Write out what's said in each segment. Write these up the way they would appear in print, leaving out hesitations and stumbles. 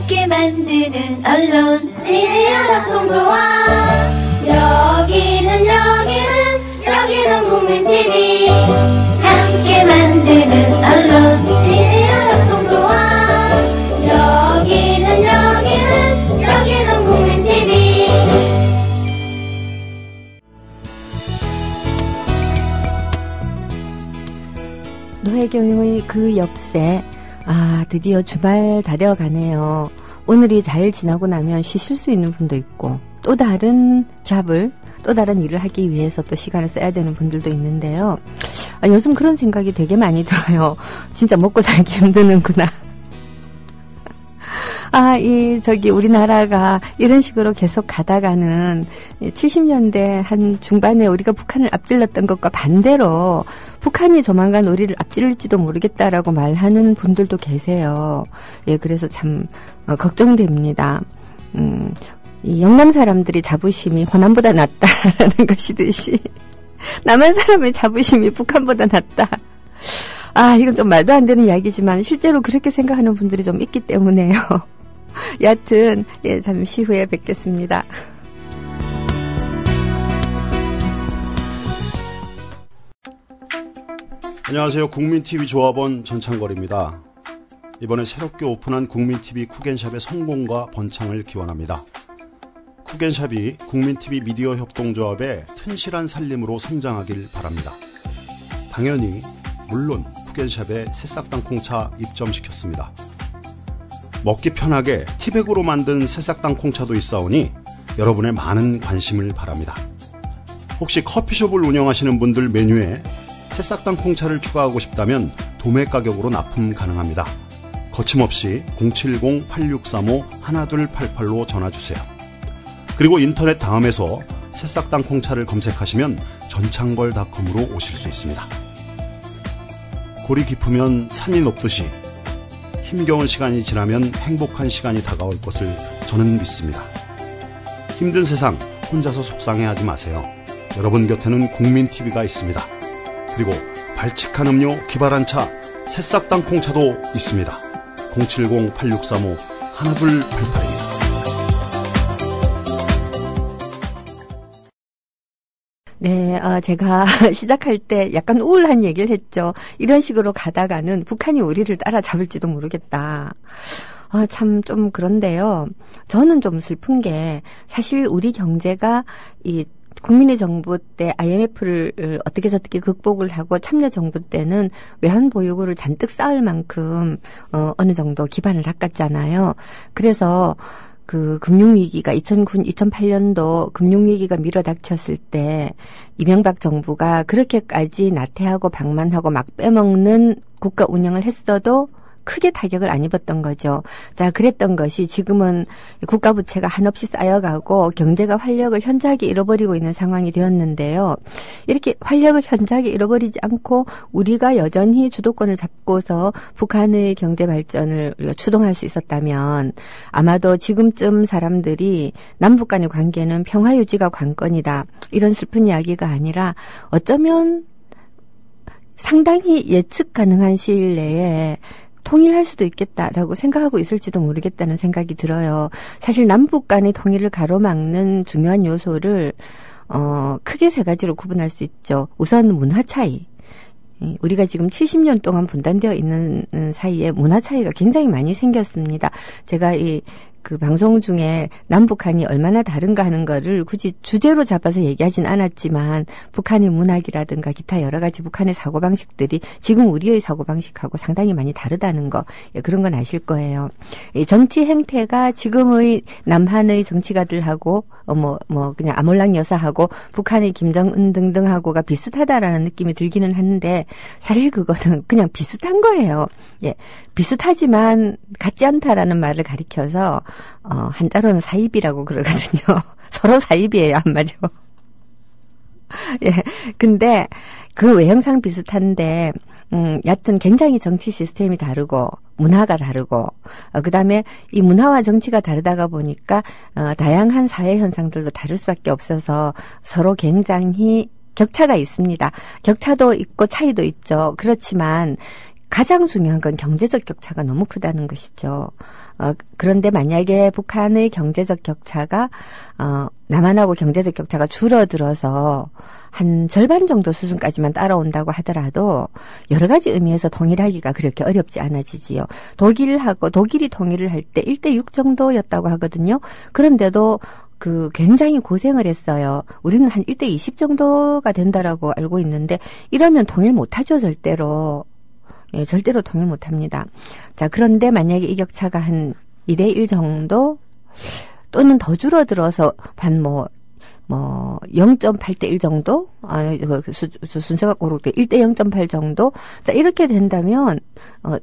함께 만드는 언론 미디어 협동조합. 여기는 국민TV. 함께 만드는 언론 미디어 협동조합. 여기는 국민TV. 노혜경의 그 엽새. 드디어 주말 다 되어 가네요. 오늘이 잘 지나고 나면 쉬실 수 있는 분도 있고, 또 다른 잡을, 또 다른 일을 하기 위해서 또 시간을 써야 되는 분들도 있는데요. 요즘 그런 생각이 되게 많이 들어요. 진짜 먹고 살기 힘드는구나. 우리나라가 이런 식으로 계속 가다가는 70년대 한 중반에 우리가 북한을 앞질렀던 것과 반대로 북한이 조만간 우리를 앞질릴지도 모르겠다라고 말하는 분들도 계세요. 그래서 참 걱정됩니다. 이 영남 사람들이 자부심이 호남보다 낫다라는 것이듯이 남한 사람의 자부심이 북한보다 낫다. 이건 좀 말도 안 되는 이야기지만 실제로 그렇게 생각하는 분들이 좀 있기 때문에요. 여하튼 잠시 후에 뵙겠습니다. 안녕하세요. 국민TV 조합원 전창걸입니다. 이번에 새롭게 오픈한 국민TV 쿠겐샵의 성공과 번창을 기원합니다. 쿠겐샵이 국민TV 미디어 협동조합의 튼실한 살림으로 성장하길 바랍니다. 당연히 물론 쿠겐샵에 새싹당 콩차 입점시켰습니다. 먹기 편하게 티백으로 만든 새싹당 콩차도 있사오니 여러분의 많은 관심을 바랍니다. 혹시 커피숍을 운영하시는 분들 메뉴에 새싹당 콩차를 추가하고 싶다면 도매 가격으로 납품 가능합니다. 거침없이 070-8635-1288로 전화주세요. 그리고 인터넷 다음에서 새싹당 콩차를 검색하시면 전창걸닷컴으로 오실 수 있습니다. 골이 깊으면 산이 높듯이 힘겨운 시간이 지나면 행복한 시간이 다가올 것을 저는 믿습니다. 힘든 세상 혼자서 속상해하지 마세요. 여러분 곁에는 국민TV가 있습니다. 그리고 발칙한 음료 기발한 차 새싹당 콩차도 있습니다. 070-8635-1288입니다. 네, 제가 시작할 때 약간 우울한 얘기를 했죠. 이런 식으로 가다가는 북한이 우리를 따라잡을지도 모르겠다. 참 좀 그런데요. 저는 좀 슬픈 게 사실 우리 경제가 이 국민의 정부 때 IMF를 어떻게 저떻게 극복을 하고 참여정부 때는 외환보유고를 잔뜩 쌓을 만큼 어느 정도 기반을 닦았잖아요. 그래서 그 금융위기가 2008년도 금융위기가 밀어닥쳤을 때 이명박 정부가 그렇게까지 나태하고 방만하고 막 빼먹는 국가 운영을 했어도 크게 타격을 안 입었던 거죠. 자, 그랬던 것이 지금은 국가 부채가 한없이 쌓여가고 경제가 활력을 현저하게 잃어버리고 있는 상황이 되었는데요. 이렇게 활력을 현저하게 잃어버리지 않고 우리가 여전히 주도권을 잡고서 북한의 경제 발전을 우리가 추동할 수 있었다면 아마도 지금쯤 사람들이 남북 간의 관계는 평화 유지가 관건이다. 이런 슬픈 이야기가 아니라 어쩌면 상당히 예측 가능한 시일 내에 통일할 수도 있겠다라고 생각하고 있을지도 모르겠다는 생각이 들어요. 사실 남북 간의 통일을 가로막는 중요한 요소를 크게 세 가지로 구분할 수 있죠. 우선 문화 차이. 우리가 지금 70년 동안 분단되어 있는 사이에 문화 차이가 굉장히 많이 생겼습니다. 제가 그 방송 중에 남북한이 얼마나 다른가 하는 거를 굳이 주제로 잡아서 얘기하진 않았지만 북한의 문학이라든가 기타 여러 가지 북한의 사고방식들이 지금 우리의 사고방식하고 상당히 많이 다르다는 거, 그런 건 아실 거예요. 이 정치 행태가 지금의 남한의 정치가들하고 그냥 아몰랑 여사하고 북한의 김정은 등등하고가 비슷하다라는 느낌이 들기는 하는데 사실 그거는 그냥 비슷한 거예요. 비슷하지만 같지 않다라는 말을 가리켜서 한자로는 사입이라고 그러거든요. 서로 사입이에요, 한마디로. 근데 그 외형상 비슷한데 여하튼 굉장히 정치 시스템이 다르고 문화가 다르고 그다음에 이 문화와 정치가 다르다가 보니까 다양한 사회 현상들도 다를 수밖에 없어서 서로 굉장히 격차가 있습니다. 격차도 있고 차이도 있죠. 그렇지만 가장 중요한 건 경제적 격차가 너무 크다는 것이죠. 그런데 만약에 북한의 경제적 격차가 남한하고 경제적 격차가 줄어들어서 한 절반 정도 수준까지만 따라온다고 하더라도 여러 가지 의미에서 통일하기가 그렇게 어렵지 않아지지요. 독일이 통일을 할 때 1대6 정도였다고 하거든요. 그런데도 굉장히 고생을 했어요. 우리는 한 1대20 정도가 된다라고 알고 있는데 이러면 통일 못하죠, 절대로. 예, 절대로 통일 못합니다. 자, 그런데 만약에 이 격차가 한 2대1 정도 또는 더 줄어들어서 한 0.8대1 정도? 순서가 고르게 1대 0.8 정도? 자, 이렇게 된다면,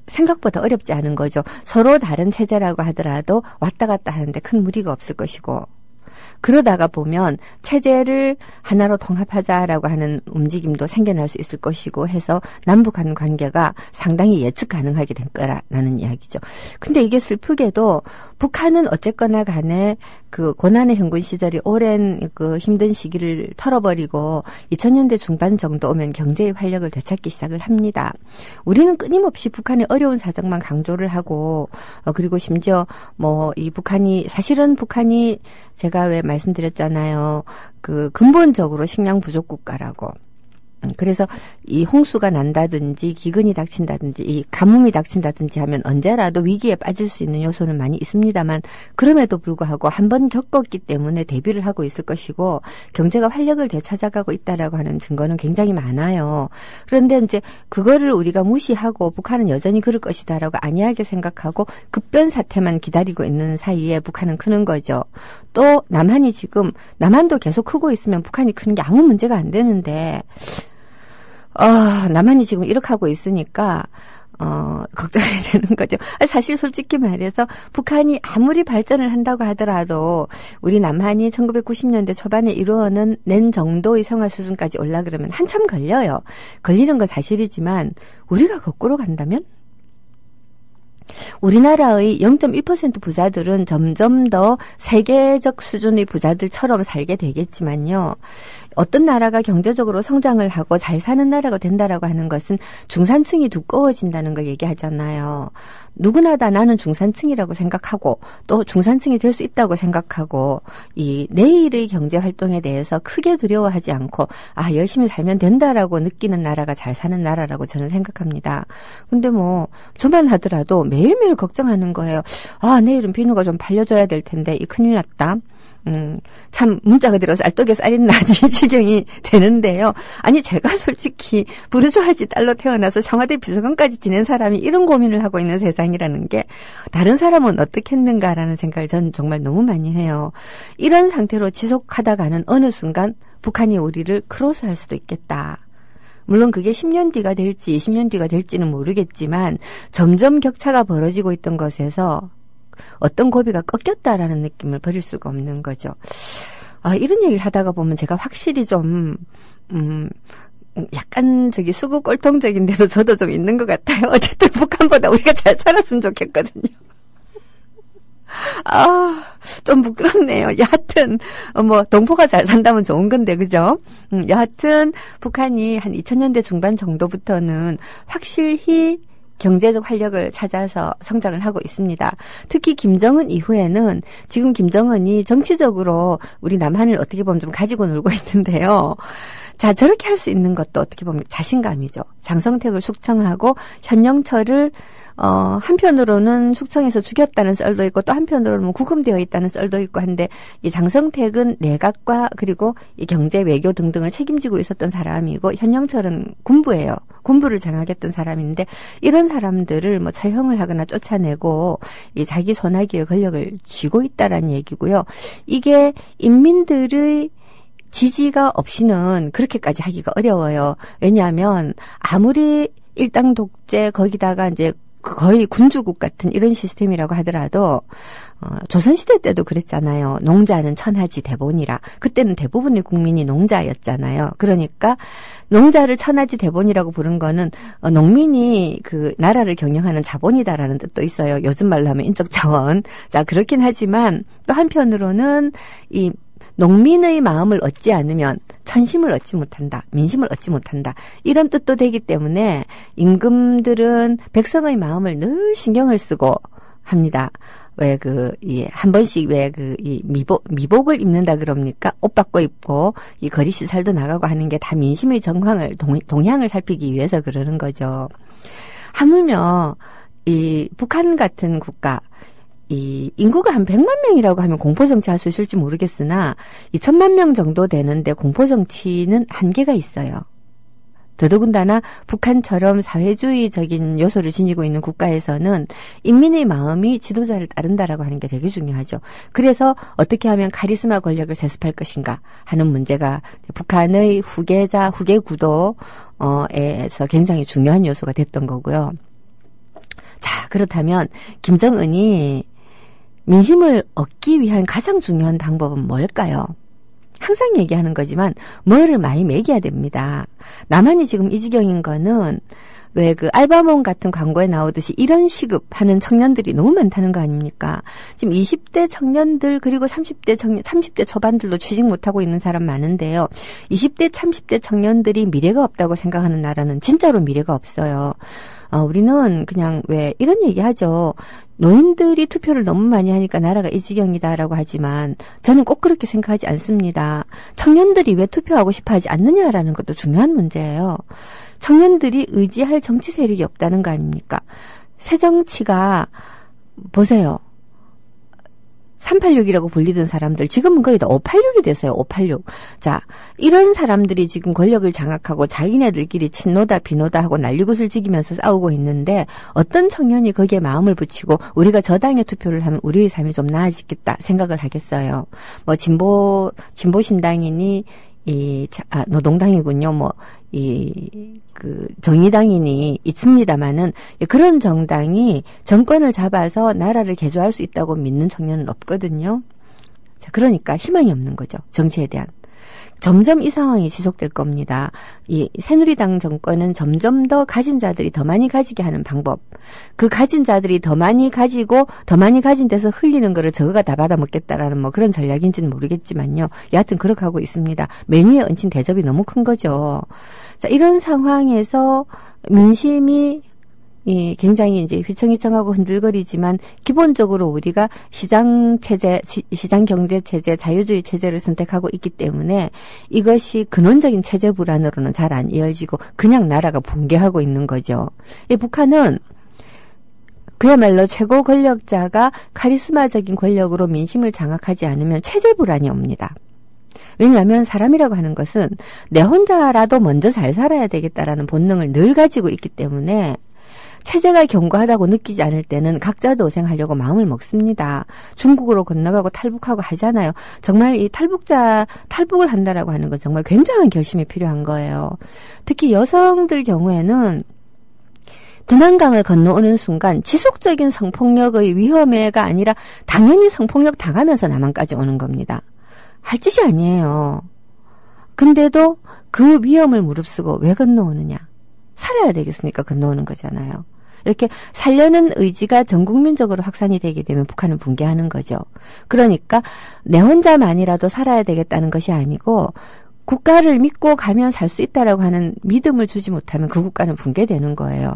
생각보다 어렵지 않은 거죠. 서로 다른 체제라고 하더라도 왔다 갔다 하는데 큰 무리가 없을 것이고. 그러다가 보면 체제를 하나로 통합하자라고 하는 움직임도 생겨날 수 있을 것이고 해서 남북한 관계가 상당히 예측 가능하게 될 거라는 이야기죠. 근데 이게 슬프게도 북한은 어쨌거나 간에 고난의 형군 시절이 오랜 힘든 시기를 털어버리고 2000년대 중반 정도 오면 경제의 활력을 되찾기 시작을 합니다. 우리는 끊임없이 북한의 어려운 사정만 강조를 하고 그리고 심지어 사실은 북한이 제가 왜 말씀드렸잖아요. 근본적으로 식량 부족 국가라고. 그래서 이 홍수가 난다든지 기근이 닥친다든지 이 가뭄이 닥친다든지 하면 언제라도 위기에 빠질 수 있는 요소는 많이 있습니다만 그럼에도 불구하고 한번 겪었기 때문에 대비를 하고 있을 것이고 경제가 활력을 되찾아가고 있다라고 하는 증거는 굉장히 많아요. 그런데 이제 그거를 우리가 무시하고 북한은 여전히 그럴 것이다라고 안이하게 생각하고 급변 사태만 기다리고 있는 사이에 북한은 크는 거죠. 또 남한도 계속 크고 있으면 북한이 크는 게 아무 문제가 안 되는데 남한이 지금 이렇게 하고 있으니까, 걱정이 되는 거죠. 사실 솔직히 말해서 북한이 아무리 발전을 한다고 하더라도 우리 남한이 1990년대 초반에 이루어낸 정도의 생활 수준까지 올라 그러면 한참 걸려요. 걸리는 건 사실이지만 우리가 거꾸로 간다면? 우리나라의 0.1% 부자들은 점점 더 세계적 수준의 부자들처럼 살게 되겠지만요. 어떤 나라가 경제적으로 성장을 하고 잘 사는 나라가 된다라고 하는 것은 중산층이 두꺼워진다는 걸 얘기하잖아요. 누구나 다 나는 중산층이라고 생각하고 또 중산층이 될 수 있다고 생각하고 이 내일의 경제 활동에 대해서 크게 두려워하지 않고 열심히 살면 된다라고 느끼는 나라가 잘 사는 나라라고 저는 생각합니다. 근데 저만 하더라도 매일매일 걱정하는 거예요. 내일은 비누가 좀 팔려줘야 될 텐데 이 큰일 났다. 참 문자 그대로 쌀떡에 쌀인 나지 지경이 되는데요. 아니 제가 솔직히 부르주아지 딸로 태어나서 청와대 비서관까지 지낸 사람이 이런 고민을 하고 있는 세상이라는 게 다른 사람은 어떻겠는가라는 생각을 전 정말 너무 많이 해요. 이런 상태로 지속하다가는 어느 순간 북한이 우리를 크로스할 수도 있겠다. 물론 그게 10년 뒤가 될지 20년 뒤가 될지는 모르겠지만 점점 격차가 벌어지고 있던 것에서 어떤 고비가 꺾였다라는 느낌을 버릴 수가 없는 거죠. 이런 얘기를 하다가 보면 제가 확실히 좀 약간 수구 꼴통적인데도 저도 좀 있는 것 같아요. 어쨌든 북한보다 우리가 잘 살았으면 좋겠거든요. 좀 부끄럽네요. 여하튼, 동포가 잘 산다면 좋은 건데, 그죠? 여하튼, 북한이 한 2000년대 중반 정도부터는 확실히 경제적 활력을 찾아서 성장을 하고 있습니다. 특히 김정은 이후에는 지금 김정은이 정치적으로 우리 남한을 어떻게 보면 좀 가지고 놀고 있는데요. 자, 저렇게 할 수 있는 것도 어떻게 보면 자신감이죠. 장성택을 숙청하고 현영철을 한편으로는 숙청해서 죽였다는 썰도 있고 또 한편으로는 구금되어 있다는 썰도 있고 한데 이 장성택은 내각과 그리고 이 경제 외교 등등을 책임지고 있었던 사람이고 현영철은 군부예요. 군부를 장악했던 사람인데 이런 사람들을 처형을 하거나 쫓아내고 이 자기 손아귀에 권력을 쥐고 있다라는 얘기고요. 이게 인민들의 지지가 없이는 그렇게까지 하기가 어려워요. 왜냐하면 아무리 일당 독재 거기다가 이제 거의 군주국 같은 이런 시스템이라고 하더라도 조선시대 때도 그랬잖아요. 농자는 천하지 대본이라. 그때는 대부분의 국민이 농자였잖아요. 그러니까 농자를 천하지 대본이라고 부른 거는 농민이 나라를 경영하는 자본이다라는 뜻도 있어요. 요즘 말로 하면 인적 자원. 자, 그렇긴 하지만 또 한편으로는 이 농민의 마음을 얻지 않으면 천심을 얻지 못한다. 민심을 얻지 못한다. 이런 뜻도 되기 때문에 임금들은 백성의 마음을 늘 신경을 쓰고 합니다. 한 번씩 미복을 입는다 그럽니까? 옷 바꿔 입고, 이 거리 시살도 나가고 하는 게 다 민심의 정황을, 동향을 살피기 위해서 그러는 거죠. 하물며, 이 북한 같은 국가, 이 인구가 한 100만 명이라고 하면 공포정치 할 수 있을지 모르겠으나 2천만 명 정도 되는데 공포정치는 한계가 있어요. 더더군다나 북한처럼 사회주의적인 요소를 지니고 있는 국가에서는 인민의 마음이 지도자를 따른다라고 하는 게 되게 중요하죠. 그래서 어떻게 하면 카리스마 권력을 세습할 것인가 하는 문제가 북한의 후계 구도에서 굉장히 중요한 요소가 됐던 거고요. 자, 그렇다면 김정은이 민심을 얻기 위한 가장 중요한 방법은 뭘까요? 항상 얘기하는 거지만 뭐를 많이 먹여야 됩니다. 나만이 지금 이 지경인 거는 왜 알바몬 같은 광고에 나오듯이 이런 시급하는 청년들이 너무 많다는 거 아닙니까? 지금 20대 청년들 그리고 30대 초반들도 취직 못하고 있는 사람 많은데요. 20대, 30대 청년들이 미래가 없다고 생각하는 나라는 진짜로 미래가 없어요. 우리는 그냥 왜 이런 얘기 하죠. 노인들이 투표를 너무 많이 하니까 나라가 이 지경이다라고 하지만 저는 꼭 그렇게 생각하지 않습니다. 청년들이 왜 투표하고 싶어 하지 않느냐라는 것도 중요한 문제예요. 청년들이 의지할 정치 세력이 없다는 거 아닙니까? 새 정치가 보세요. 386이라고 불리던 사람들 지금은 거의 다 586이 됐어요. 586. 자, 이런 사람들이 지금 권력을 장악하고 자기네들끼리 친노다 비노다 하고 난리굿을 지기면서 싸우고 있는데 어떤 청년이 거기에 마음을 붙이고 우리가 저 당에 투표를 하면 우리의 삶이 좀 나아지겠다 생각을 하겠어요. 뭐 진보신당이니 노동당이군요. 정의당이니 있습니다만은 그런 정당이 정권을 잡아서 나라를 개조할 수 있다고 믿는 청년은 없거든요. 자, 그러니까 희망이 없는 거죠. 정치에 대한. 점점 이 상황이 지속될 겁니다. 이 새누리당 정권은 점점 더 가진 자들이 더 많이 가지게 하는 방법. 그 가진 자들이 더 많이 가지고 더 많이 가진 데서 흘리는 거를 저거가 다 받아먹겠다라는 뭐 그런 전략인지는 모르겠지만요. 여하튼 그렇게 하고 있습니다. 맨 위에 얹힌 대접이 너무 큰 거죠. 자, 이런 상황에서 민심이 굉장히 이제 휘청휘청하고 흔들거리지만 기본적으로 우리가 시장 경제 체제, 자유주의 체제를 선택하고 있기 때문에 이것이 근원적인 체제 불안으로는 잘 안 이어지고 그냥 나라가 붕괴하고 있는 거죠. 이 북한은 그야말로 최고 권력자가 카리스마적인 권력으로 민심을 장악하지 않으면 체제 불안이 옵니다. 왜냐하면 사람이라고 하는 것은 내 혼자라도 먼저 잘 살아야 되겠다라는 본능을 늘 가지고 있기 때문에 체제가 견고하다고 느끼지 않을 때는 각자 도생하려고 마음을 먹습니다. 중국으로 건너가고 탈북하고 하잖아요. 정말 이 탈북을 한다라고 하는 건 정말 굉장한 결심이 필요한 거예요. 특히 여성들 경우에는 두만강을 건너오는 순간 지속적인 성폭력의 위험해가 아니라 당연히 성폭력 당하면서 남한까지 오는 겁니다. 할 짓이 아니에요. 근데도 그 위험을 무릅쓰고 왜 건너오느냐. 살아야 되겠으니까 건너오는 거잖아요. 이렇게 살려는 의지가 전 국민적으로 확산이 되게 되면 북한은 붕괴하는 거죠. 그러니까 내 혼자만이라도 살아야 되겠다는 것이 아니고 국가를 믿고 가면 살 수 있다라고 하는 믿음을 주지 못하면 그 국가는 붕괴되는 거예요.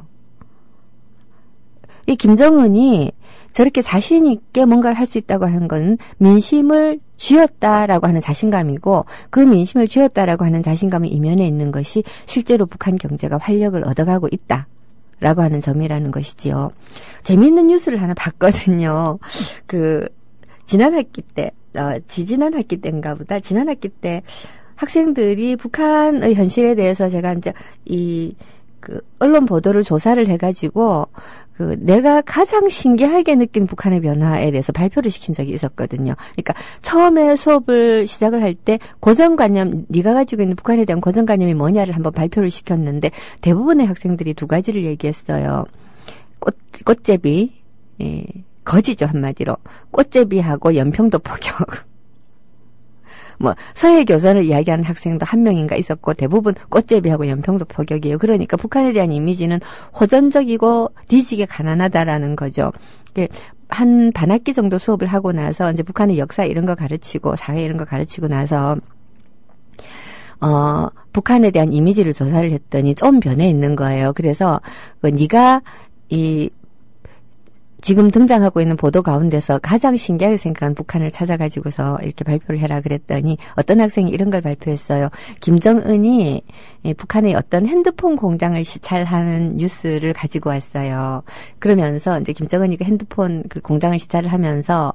이 김정은이 저렇게 자신 있게 뭔가를 할 수 있다고 하는 건 민심을 쥐었다라고 하는 자신감이고 그 민심을 쥐었다라고 하는 자신감이 이면에 있는 것이 실제로 북한 경제가 활력을 얻어가고 있다라고 하는 점이라는 것이지요. 재미있는 뉴스를 하나 봤거든요. 지난 학기 때, 지난 학기 때인가 보다. 지난 학기 때 학생들이 북한의 현실에 대해서 제가 이제 언론 보도를 조사를 해가지고 내가 가장 신기하게 느낀 북한의 변화에 대해서 발표를 시킨 적이 있었거든요. 그러니까 처음에 수업을 시작을 할 때 고정관념, 네가 가지고 있는 북한에 대한 고정관념이 뭐냐를 한번 발표를 시켰는데 대부분의 학생들이 두 가지를 얘기했어요. 꽃제비, 거지죠 한마디로. 꽃제비하고 연평도 포격. 서해 교전을 이야기하는 학생도 한 명인가 있었고 대부분 꽃제비하고 연평도 포격이에요. 그러니까 북한에 대한 이미지는 호전적이고 뒤지게 가난하다라는 거죠. 한 반학기 정도 수업을 하고 나서 이제 북한의 역사 이런 거 가르치고 사회 이런 거 가르치고 나서 북한에 대한 이미지를 조사를 했더니 좀 변해 있는 거예요. 그래서 네가 지금 등장하고 있는 보도 가운데서 가장 신기하게 생각한 북한을 찾아가지고서 이렇게 발표를 해라 그랬더니 어떤 학생이 이런 걸 발표했어요. 김정은이 북한의 어떤 핸드폰 공장을 시찰하는 뉴스를 가지고 왔어요. 그러면서 이제 김정은이 그 핸드폰 그 공장을 시찰을 하면서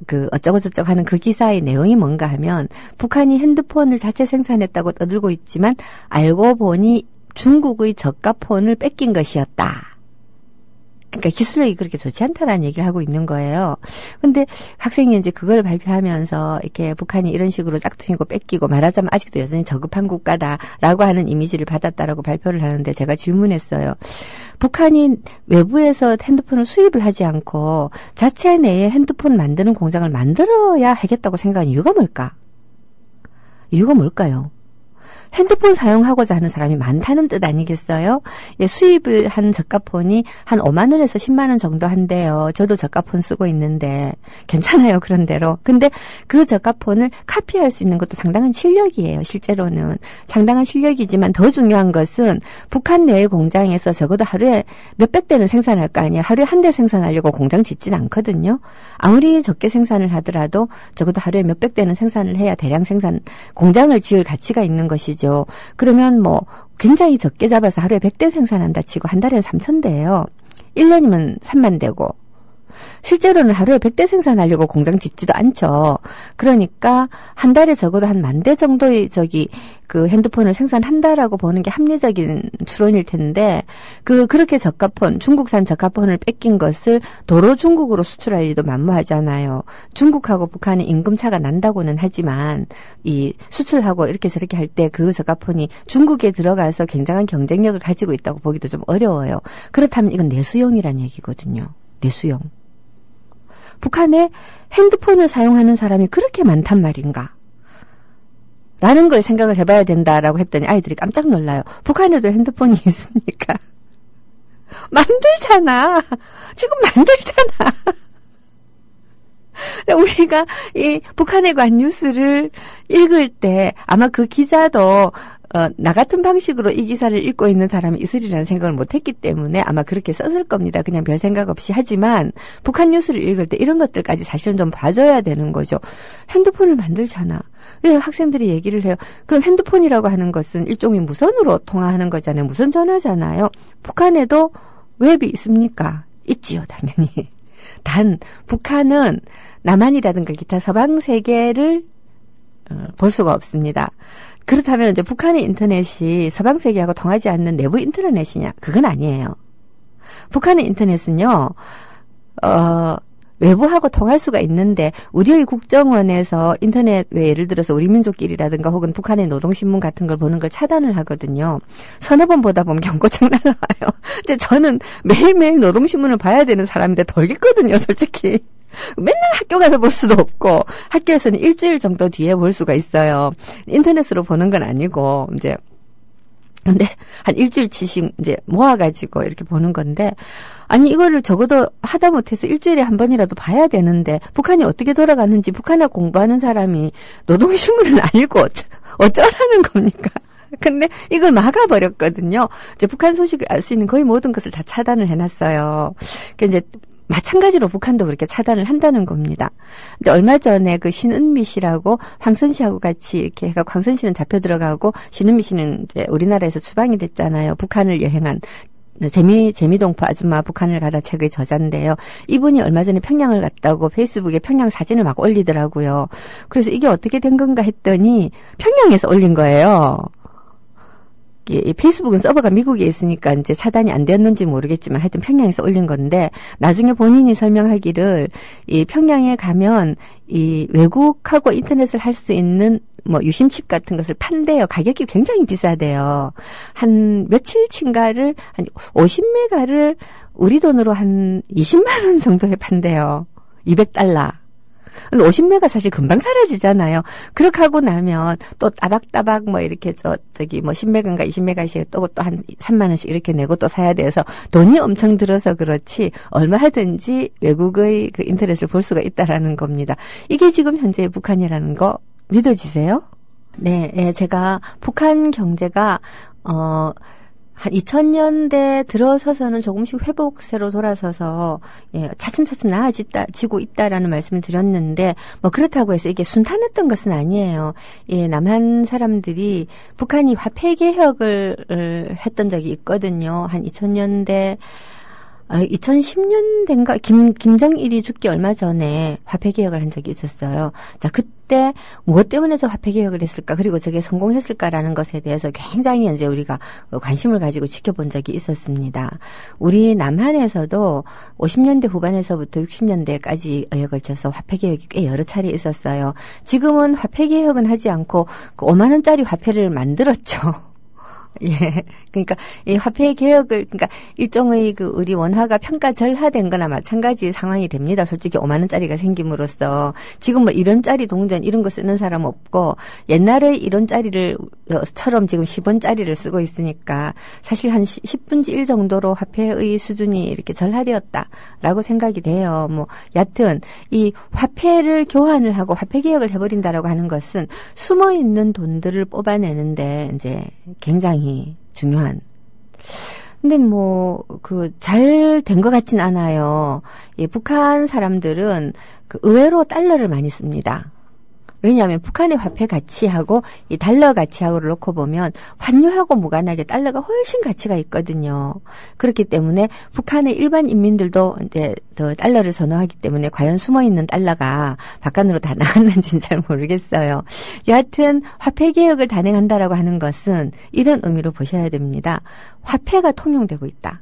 그 어쩌고저쩌고 하는 그 기사의 내용이 뭔가 하면 북한이 핸드폰을 자체 생산했다고 떠들고 있지만 알고 보니 중국의 저가 폰을 뺏긴 것이었다. 그러니까 기술력이 그렇게 좋지 않다라는 얘기를 하고 있는 거예요. 근데 학생이 이제 그걸 발표하면서 이렇게 북한이 이런 식으로 짝퉁이고 뺏기고 말하자면 아직도 여전히 저급한 국가다라고 하는 이미지를 받았다라고 발표를 하는데 제가 질문했어요. 북한이 외부에서 핸드폰을 수입을 하지 않고 자체 내에 핸드폰 만드는 공장을 만들어야 하겠다고 생각한 이유가 뭘까? 이유가 뭘까요? 핸드폰 사용하고자 하는 사람이 많다는 뜻 아니겠어요? 예, 수입을 한 저가폰이 한 5만 원에서 10만 원 정도 한대요. 저도 저가폰 쓰고 있는데 괜찮아요. 그런 대로. 근데 그 저가폰을 카피할 수 있는 것도 상당한 실력이에요. 실제로는. 상당한 실력이지만 더 중요한 것은 북한 내의 공장에서 적어도 하루에 몇백 대는 생산할 거 아니에요. 하루에 한 대 생산하려고 공장 짓진 않거든요. 아무리 적게 생산을 하더라도 적어도 하루에 몇백 대는 생산을 해야 대량 생산 공장을 지을 가치가 있는 것이죠. 그러면 뭐 굉장히 적게 잡아서 하루에 100대 생산한다 치고 한 달에 3,000대예요. 1년이면 3만 대고. 실제로는 하루에 100대 생산하려고 공장 짓지도 않죠. 그러니까 한 달에 적어도 한 10,000대 정도의 그 핸드폰을 생산한다라고 보는 게 합리적인 추론일 텐데 그렇게 저가폰, 중국산 저가폰을 뺏긴 것을 도로 중국으로 수출할 일도 만무하잖아요. 중국하고 북한이 임금차가 난다고는 하지만 이 수출하고 이렇게 저렇게 할 때 그 저가폰이 중국에 들어가서 굉장한 경쟁력을 가지고 있다고 보기도 좀 어려워요. 그렇다면 이건 내수용이라는 얘기거든요. 내수용. 북한에 핸드폰을 사용하는 사람이 그렇게 많단 말인가? 라는 걸 생각을 해봐야 된다라고 했더니 아이들이 깜짝 놀라요. 북한에도 핸드폰이 있습니까? 만들잖아. 지금 만들잖아. 우리가 이 북한에 관한 뉴스를 읽을 때 아마 그 기자도 나 같은 방식으로 이 기사를 읽고 있는 사람이 있으리라는 생각을 못했기 때문에 아마 그렇게 썼을 겁니다. 그냥 별 생각 없이. 하지만 북한 뉴스를 읽을 때 이런 것들까지 사실은 좀 봐줘야 되는 거죠. 핸드폰을 만들잖아. 학생들이 얘기를 해요. 그럼 핸드폰이라고 하는 것은 일종의 무선으로 통화하는 거잖아요. 무선 전화잖아요. 북한에도 웹이 있습니까? 있지요, 당연히. 단 북한은 남한이라든가 기타 서방 세계를 볼 수가 없습니다. 그렇다면 이제 북한의 인터넷이 서방 세계하고 통하지 않는 내부 인터넷이냐? 그건 아니에요. 북한의 인터넷은요, 외부하고 통할 수가 있는데 우리의 국정원에서 인터넷 왜 예를 들어서 우리 민족길이라든가 혹은 북한의 노동신문 같은 걸 보는 걸 차단을 하거든요. 서너 번 보다 보면 경고장 날라와요. 이제 저는 매일매일 노동신문을 봐야 되는 사람인데 덜겠거든요, 솔직히. 맨날 학교 가서 볼 수도 없고 학교에서는 일주일 정도 뒤에 볼 수가 있어요. 인터넷으로 보는 건 아니고 이제 근데 한 일주일치씩 이제 모아가지고 이렇게 보는 건데 아니 이거를 적어도 하다 못해서 일주일에 한 번이라도 봐야 되는데 북한이 어떻게 돌아가는지 북한에 공부하는 사람이 노동신문을 안 읽고 어쩌라는 겁니까? 근데 이걸 막아버렸거든요. 이제 북한 소식을 알 수 있는 거의 모든 것을 다 차단을 해놨어요. 그러니까 이제 마찬가지로 북한도 그렇게 차단을 한다는 겁니다. 근데 얼마 전에 그 신은미 씨라고 황선 씨하고 같이 이렇게 해가 황선 씨는 잡혀 들어가고 신은미 씨는 이제 우리나라에서 추방이 됐잖아요. 북한을 여행한 재미동포 아줌마 북한을 가다 책의 저자인데요. 이분이 얼마 전에 평양을 갔다고 페이스북에 평양 사진을 막 올리더라고요. 그래서 이게 어떻게 된 건가 했더니 평양에서 올린 거예요. 이 페이스북은 서버가 미국에 있으니까 이제 차단이 안 되었는지 모르겠지만 하여튼 평양에서 올린 건데 나중에 본인이 설명하기를 이 평양에 가면 이 외국하고 인터넷을 할 수 있는 뭐 유심칩 같은 것을 판대요. 가격이 굉장히 비싸대요. 한 며칠치인가를 한 50메가를 우리 돈으로 한 20만 원 정도에 판대요. $200. 근데 50매가 사실 금방 사라지잖아요. 그렇게 하고 나면 또 따박따박 뭐 이렇게 저기 뭐 10매가인가 20매가씩 또 한 3만 원씩 이렇게 내고 또 사야 돼서 돈이 엄청 들어서 그렇지 얼마 하든지 외국의 그 인터넷을 볼 수가 있다라는 겁니다. 이게 지금 현재 북한이라는 거 믿어지세요? 네, 제가 북한 경제가 한 2000년대 들어서서는 조금씩 회복세로 돌아서서 차츰차츰 나아지고 있다라는 말씀을 드렸는데 뭐 그렇다고 해서 이게 순탄했던 것은 아니에요. 남한 사람들이 북한이 화폐 개혁을 했던 적이 있거든요. 한 2000년대 2010년대인가 김정일이 죽기 얼마 전에 화폐 개혁을 한 적이 있었어요. 자, 그때 무엇 때문에 저 화폐 개혁을 했을까? 그리고 저게 성공했을까라는 것에 대해서 굉장히 이제 우리가 관심을 가지고 지켜본 적이 있었습니다. 우리 남한에서도 50년대 후반에서부터 60년대까지에 걸쳐서 화폐 개혁이 꽤 여러 차례 있었어요. 지금은 화폐 개혁은 하지 않고 그 5만 원짜리 화폐를 만들었죠. 예. 그러니까, 이 화폐 개혁을, 그러니까, 일종의 그 우리 원화가 평가절하된 거나 마찬가지 상황이 됩니다. 솔직히 5만원짜리가 생김으로써. 지금 뭐 1원짜리 동전 이런 거 쓰는 사람 없고, 옛날에 1원짜리처럼 지금 10원짜리를 쓰고 있으니까, 사실 한 10분의 1 정도로 화폐의 수준이 이렇게 절하되었다라고 생각이 돼요. 뭐, 여하튼, 이 화폐를 교환을 하고 화폐 개혁을 해버린다라고 하는 것은 숨어 있는 돈들을 뽑아내는데, 이제, 굉장히 중요한. 근데 뭐, 잘 된 것 같진 않아요. 북한 사람들은 의외로 달러를 많이 씁니다. 왜냐하면 북한의 화폐 가치하고 이 달러 가치하고를 놓고 보면 환율하고 무관하게 달러가 훨씬 가치가 있거든요. 그렇기 때문에 북한의 일반 인민들도 이제 더 달러를 선호하기 때문에 과연 숨어있는 달러가 바깥으로 다 나갔는지는 잘 모르겠어요. 여하튼 화폐 개혁을 단행한다라고 하는 것은 이런 의미로 보셔야 됩니다. 화폐가 통용되고 있다.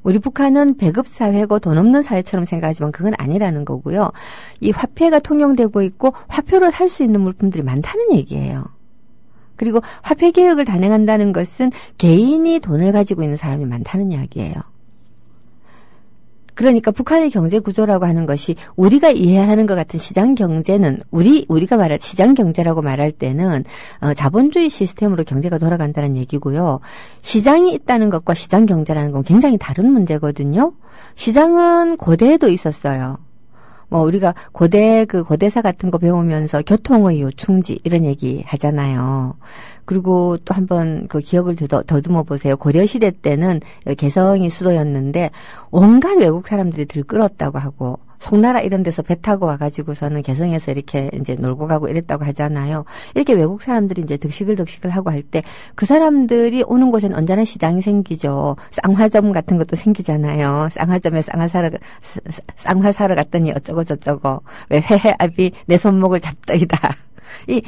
우리 북한은 배급 사회고 돈 없는 사회처럼 생각하지만 그건 아니라는 거고요. 이 화폐가 통용되고 있고 화폐로 살 수 있는 물품들이 많다는 얘기예요. 그리고 화폐 개혁을 단행한다는 것은 개인이 돈을 가지고 있는 사람이 많다는 이야기예요. 그러니까 북한의 경제 구조라고 하는 것이 우리가 이해하는 것 같은 시장 경제는 우리가 말할 시장 경제라고 말할 때는 자본주의 시스템으로 경제가 돌아간다는 얘기고요. 시장이 있다는 것과 시장 경제라는 건 굉장히 다른 문제거든요. 시장은 고대에도 있었어요. 뭐 우리가 고대사 같은 거 배우면서 교통의 요충지 이런 얘기 하잖아요. 그리고 또 한번 그 기억을 더듬어 보세요. 고려시대 때는 개성이 수도였는데 온갖 외국 사람들이 들끓었다고 하고 송나라 이런 데서 배 타고 와가지고서는 개성에서 이렇게 이제 놀고 가고 이랬다고 하잖아요. 이렇게 외국 사람들이 이제 득식을 하고 할 때 그 사람들이 오는 곳에는 언제나 시장이 생기죠. 쌍화점 같은 것도 생기잖아요. 쌍화점에 쌍화 사러 갔더니 어쩌고 저쩌고 왜 회해압이 내 손목을 잡더이다. 이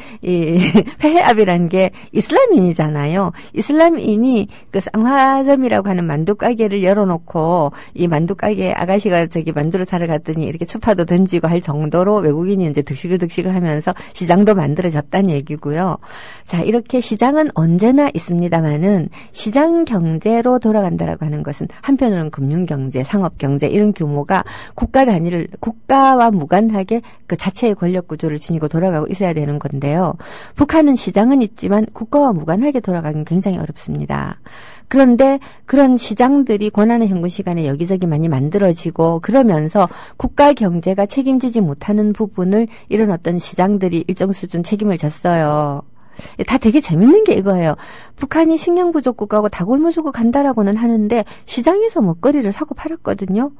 회해압이라는 게 이슬람인이잖아요. 이슬람인이 그 쌍화점이라고 하는 만두가게를 열어놓고 이 만두가게 아가씨가 저기 만두를 사러 갔더니 이렇게 추파도 던지고 할 정도로 외국인이 이제 득식을 하면서 시장도 만들어졌다는 얘기고요. 자, 이렇게 시장은 언제나 있습니다만은 시장 경제로 돌아간다라고 하는 것은 한편으로는 금융경제, 상업경제 이런 규모가 국가와 무관하게 그 자체의 권력 구조를 지니고 돌아가고 있어야 되는 건데요. 북한은 시장은 있지만 국가와 무관하게 돌아가긴 굉장히 어렵습니다. 그런데 그런 시장들이 권한의 현금 시간에 여기저기 많이 만들어지고 그러면서 국가 경제가 책임지지 못하는 부분을 이런 어떤 시장들이 일정 수준 책임을 졌어요. 다 되게 재밌는 게 이거예요. 북한이 식량 부족 국가고 다 굶어 죽어 간다라고는 하는데 시장에서 먹거리를 사고 팔았거든요.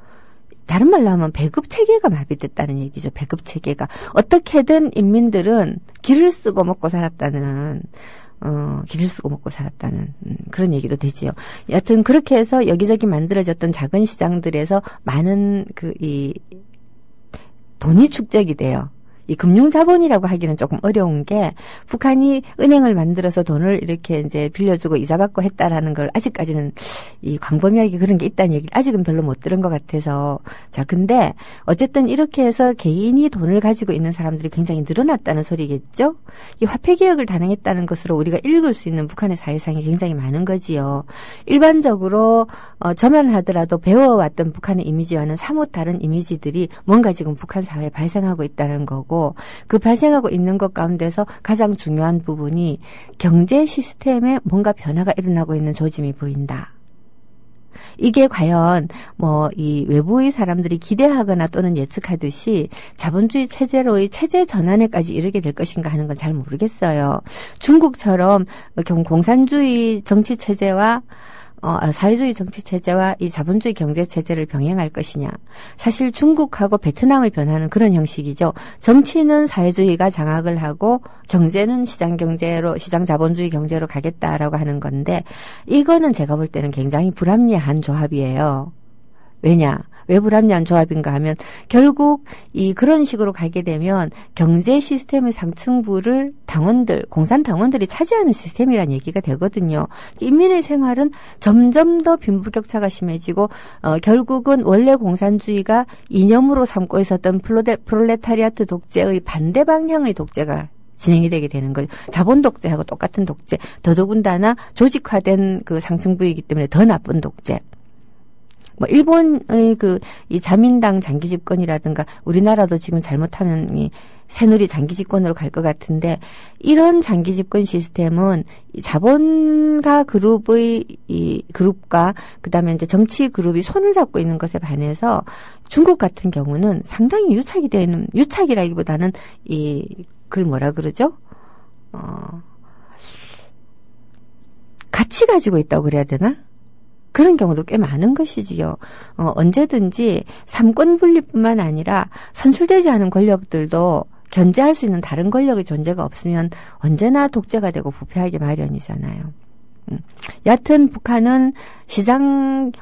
다른 말로 하면 배급 체계가 마비됐다는 얘기죠. 배급 체계가. 어떻게든 인민들은 길을 쓰고 먹고 살았다는 그런 얘기도 되지요. 여하튼 그렇게 해서 여기저기 만들어졌던 작은 시장들에서 많은 돈이 축적이 돼요. 이 금융자본이라고 하기는 조금 어려운 게 북한이 은행을 만들어서 돈을 이렇게 이제 빌려주고 이자 받고 했다라는 걸 아직까지는 이 광범위하게 그런 게 있다는 얘기를 아직은 별로 못 들은 것 같아서 자 근데 어쨌든 이렇게 해서 개인이 돈을 가지고 있는 사람들이 굉장히 늘어났다는 소리겠죠. 이 화폐 개혁을 단행했다는 것으로 우리가 읽을 수 있는 북한의 사회상이 굉장히 많은 거지요. 일반적으로 저만 하더라도 배워왔던 북한의 이미지와는 사뭇 다른 이미지들이 뭔가 지금 북한 사회에 발생하고 있다는 거고 그 발생하고 있는 것 가운데서 가장 중요한 부분이 경제 시스템에 뭔가 변화가 일어나고 있는 조짐이 보인다. 이게 과연 이 외부의 사람들이 기대하거나 또는 예측하듯이 자본주의 체제로의 체제 전환에까지 이르게 될 것인가 하는 건 잘 모르겠어요. 중국처럼 공산주의 정치 체제와 사회주의 정치 체제와 이 자본주의 경제 체제를 병행할 것이냐. 사실 중국하고 베트남의 변화는 그런 형식이죠. 정치는 사회주의가 장악을 하고 경제는 시장 경제로, 시장 자본주의 경제로 가겠다라고 하는 건데 이거는 제가 볼 때는 굉장히 불합리한 조합이에요. 왜냐? 왜 불합리한 조합인가 하면 결국 그런 식으로 가게 되면 경제 시스템의 상층부를 당원들, 공산당원들이 차지하는 시스템이라는 얘기가 되거든요. 인민의 생활은 점점 더 빈부격차가 심해지고 결국은 원래 공산주의가 이념으로 삼고 있었던 프롤레타리아트 독재의 반대 방향의 독재가 진행이 되게 되는 거죠. 자본 독재하고 똑같은 독재, 더더군다나 조직화된 그 상층부이기 때문에 더 나쁜 독재. 일본의 이 자민당 장기 집권이라든가 우리나라도 지금 잘못하면 이 새누리 장기 집권으로 갈 것 같은데 이런 장기 집권 시스템은 이 자본가 그룹의 이 그룹과 그다음에 이제 정치 그룹이 손을 잡고 있는 것에 반해서 중국 같은 경우는 상당히 유착이 되어 있는 유착이라기보다는 그걸 뭐라 그러죠? 같이 가지고 있다고 그래야 되나? 그런 경우도 꽤 많은 것이지요. 언제든지 삼권 분립뿐만 아니라 선출되지 않은 권력들도 견제할 수 있는 다른 권력의 존재가 없으면 언제나 독재가 되고 부패하기 마련이잖아요. 여하튼 북한은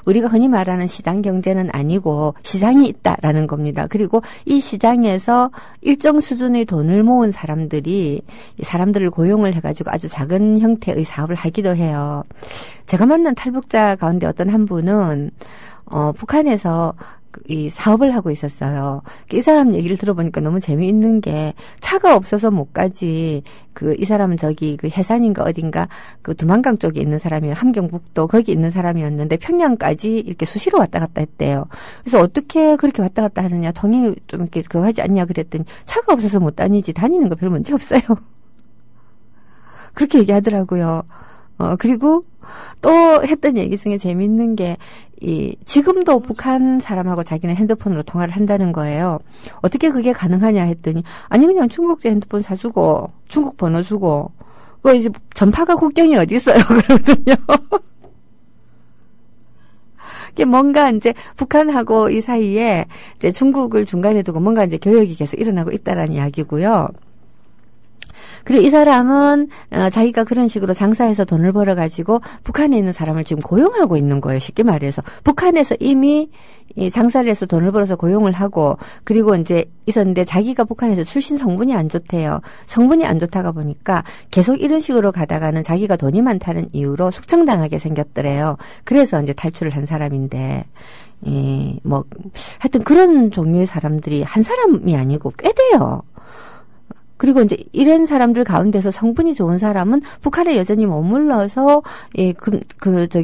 우리가 흔히 말하는 시장 경제는 아니고 시장이 있다라는 겁니다. 그리고 이 시장에서 일정 수준의 돈을 모은 사람들이 이 사람들을 고용을 해가지고 아주 작은 형태의 사업을 하기도 해요. 제가 만난 탈북자 가운데 어떤 한 분은 북한에서 이 사업을 하고 있었어요. 이 사람 얘기를 들어보니까 너무 재미있는 게 차가 없어서 못 가지. 이 사람은 저기 해산인가 어딘가 두만강 쪽에 있는 사람이에요. 함경북도 거기 있는 사람이었는데 평양까지 이렇게 수시로 왔다 갔다 했대요. 그래서 어떻게 그렇게 왔다 갔다 하느냐, 통행 좀 이렇게 그거 하지 않냐 그랬더니 차가 없어서 못 다니지. 다니는 거 별 문제 없어요. 그렇게 얘기하더라고요. 그리고 또 했던 얘기 중에 재밌는 게 지금도 북한 사람하고 자기는 핸드폰으로 통화를 한다는 거예요. 어떻게 그게 가능하냐 했더니 아니 그냥 중국제 핸드폰 사주고 중국 번호 주고 그거 이제 전파가 국경이 어디 있어요 그러거든요. 이게 뭔가 이제 북한하고 이 사이에 이제 중국을 중간에 두고 뭔가 이제 교역이 계속 일어나고 있다라는 이야기고요. 그리고 이 사람은 자기가 그런 식으로 장사해서 돈을 벌어가지고 북한에 있는 사람을 지금 고용하고 있는 거예요. 쉽게 말해서. 북한에서 이미 이 장사를 해서 돈을 벌어서 고용을 하고 그리고 이제 있었는데 자기가 북한에서 출신 성분이 안 좋대요. 성분이 안 좋다가 보니까 계속 이런 식으로 가다가는 자기가 돈이 많다는 이유로 숙청당하게 생겼더래요. 그래서 이제 탈출을 한 사람인데 하여튼 그런 종류의 사람들이 한 사람이 아니고 꽤 돼요. 그리고 이제 이런 사람들 가운데서 성분이 좋은 사람은 북한에 여전히 머물러서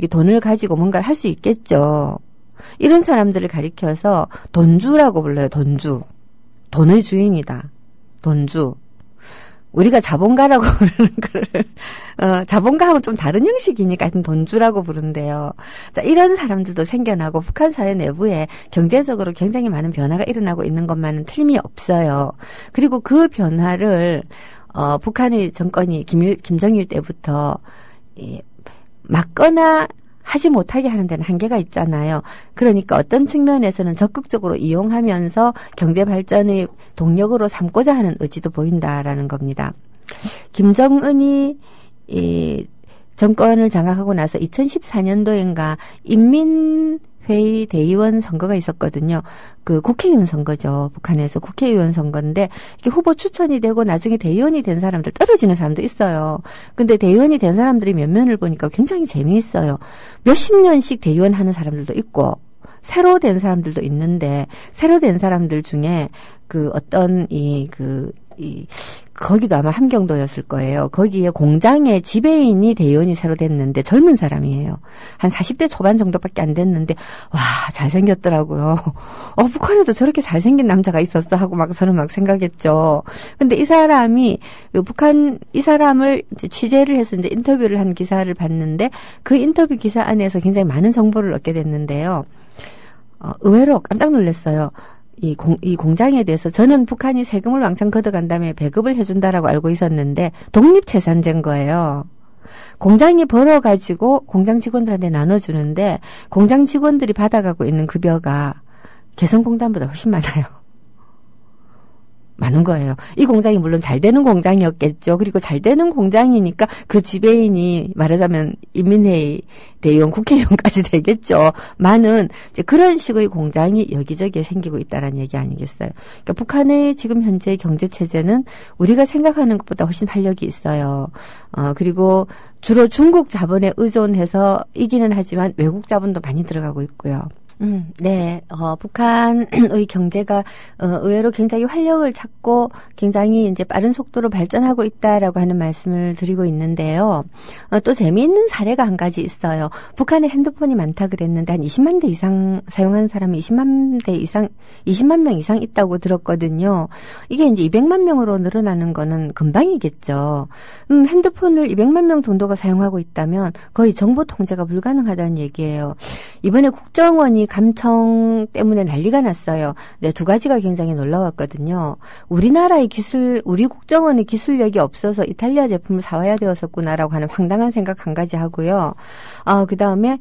돈을 가지고 뭔가를 할 수 있겠죠. 이런 사람들을 가리켜서 돈주라고 불러요. 돈주. 돈의 주인이다. 돈주. 우리가 자본가라고 부르는 거를 자본가하고 좀 다른 형식이니까 하여튼 돈주라고 부른대요. 자, 이런 사람들도 생겨나고 북한 사회 내부에 경제적으로 굉장히 많은 변화가 일어나고 있는 것만은 틀림이 없어요. 그리고 그 변화를 북한의 정권이 김정일 때부터 막거나 하지 못하게 하는 데는 한계가 있잖아요. 그러니까 어떤 측면에서는 적극적으로 이용하면서 경제 발전의 동력으로 삼고자 하는 의지도 보인다라는 겁니다. 김정은이 이 정권을 장악하고 나서 2014년도인가 인민회의 국회의 대의원 선거가 있었거든요. 그 국회의원 선거죠. 북한에서 국회의원 선거인데 이게 후보 추천이 되고 나중에 대의원이 된 사람들 떨어지는 사람도 있어요. 근데 대의원이 된 사람들이 몇 면을 보니까 굉장히 재미있어요. 몇십 년씩 대의원 하는 사람들도 있고 새로 된 사람들도 있는데 새로 된 사람들 중에 그 어떤 거기도 아마 함경도였을 거예요. 거기에 공장의 지배인이 대의원이 새로 됐는데 젊은 사람이에요. 한 40대 초반 정도밖에 안 됐는데 와 잘생겼더라고요. 북한에도 저렇게 잘생긴 남자가 있었어 하고 막 저는 막 생각했죠. 근데 이 사람이 이 사람을 이제 취재를 해서 이제 인터뷰를 한 기사를 봤는데 그 인터뷰 기사 안에서 굉장히 많은 정보를 얻게 됐는데요. 의외로 깜짝 놀랐어요. 이 공장에 대해서 저는 북한이 세금을 왕창 걷어간 다음에 배급을 해준다라고 알고 있었는데 독립채산제인 거예요. 공장이 벌어가지고 공장 직원들한테 나눠주는데 공장 직원들이 받아가고 있는 급여가 개성공단보다 훨씬 많아요. 많은 거예요. 이 공장이 물론 잘 되는 공장이었겠죠. 그리고 잘 되는 공장이니까 그 지배인이 말하자면 인민회의 대의원 국회의원까지 되겠죠. 많은 이제 그런 식의 공장이 여기저기에 생기고 있다는 얘기 아니겠어요. 그러니까 북한의 지금 현재의 경제 체제는 우리가 생각하는 것보다 훨씬 활력이 있어요. 그리고 주로 중국 자본에 의존해서 이기는 하지만 외국 자본도 많이 들어가고 있고요. 네, 북한의 경제가 의외로 굉장히 활력을 찾고 굉장히 이제 빠른 속도로 발전하고 있다라고 하는 말씀을 드리고 있는데요. 또 재미있는 사례가 한 가지 있어요. 북한에 핸드폰이 많다 그랬는데 한 20만 대 이상 사용하는 사람이 20만 명 이상 있다고 들었거든요. 이게 이제 200만 명으로 늘어나는 거는 금방이겠죠. 핸드폰을 200만 명 정도가 사용하고 있다면 거의 정보 통제가 불가능하다는 얘기예요. 이번에 국정원이 감청 때문에 난리가 났어요. 네, 두 가지가 굉장히 놀라웠거든요. 우리나라의 우리 국정원의 기술력이 없어서 이탈리아 제품을 사와야 되었었구나라고 하는 황당한 생각 한 가지 하고요. 그 다음에